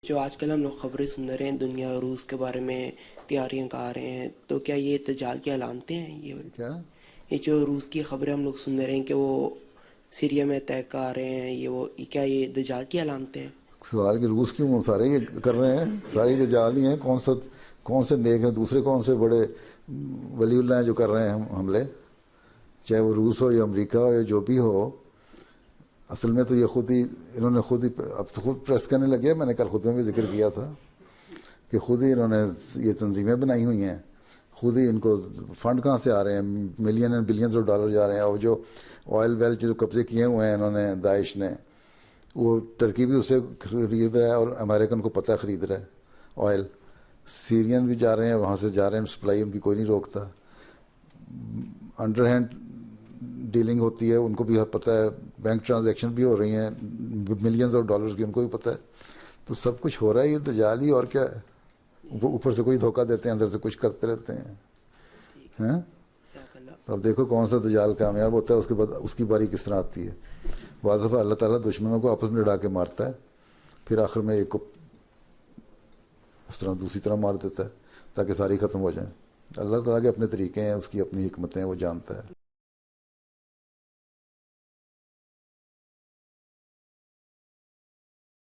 جو آج کل ہم لوگ خبریں سن رہے ہیں دنیا اور روس کے بارے میں تیاریاں کر رہے ہیں، تو کیا یہ دجال کی علامتیں ہیں؟ کیا یہ جو روس کی خبریں ہم لوگ سن رہے ہیں کہ وہ سیریا میں اٹیک کر رہے ہیں، کیا یہ دجال کی علامتیں ہیں؟ سوال کہ روس کیوں سارے یہ کر رہے ہیں؟ ساری دجال ہی ہیں. کون سے نیک ہیں؟ دوسرے کون سے بڑے ولی اللہ ہیں جو کر رہے ہیں حملے؟ چاہے وہ روس ہو یا امریکہ ہو یا جو بھی ہو. اصل میں تو یہ انہوں نے اب تو خود پریس کرنے لگے. میں نے کل خود میں بھی ذکر کیا تھا کہ خود ہی انہوں نے یہ تنظیمیں بنائی ہوئی ہیں. خود ہی ان کو فنڈ کہاں سے آ رہے ہیں؟ Million and billions of dollar جا رہے ہیں. اور جو آئل ویل جو قبضے کیے ہوئے ہیں انہوں نے، داعش نے، وہ ٹرکی بھی اسے خرید رہا ہے اور امریکن کو پتہ خرید رہا ہے آئل. سیرین بھی جا رہے ہیں، وہاں سے جا رہے ہیں، سپلائی ان کی کوئی نہیں روکتا. انڈر ہینڈ ڈیلنگ ہوتی ہے، ان کو بھی پتہ ہے. بینک ٹرانزیکشن بھی ہو رہی ہیں ملینز آف ڈالرز کی، ان کو بھی پتہ ہے. تو سب کچھ ہو رہا ہے. یہ دجال ہی اور کیا ہے. اوپر سے کوئی دھوکہ دیتے ہیں، اندر سے کچھ کرتے رہتے ہیں. ٹھیک ہے، ہیں جزاک اللہ۔ تو اب دیکھو کون سا دجال کامیاب ہوتا ہے، اس کے بعد اس کی باری کس طرح آتی ہے. بعض دفعہ اللہ تعالیٰ دشمنوں کو آپس میں لڑا کے مارتا ہے، پھر آخر میں ایک کو اس طرح دوسری طرح مار دیتا ہے تاکہ ساری ختم ہو جائیں. اللہ تعالیٰ کے اپنے طریقے ہیں، اس کی اپنی حکمتیں ہیں، وہ جانتا ہے.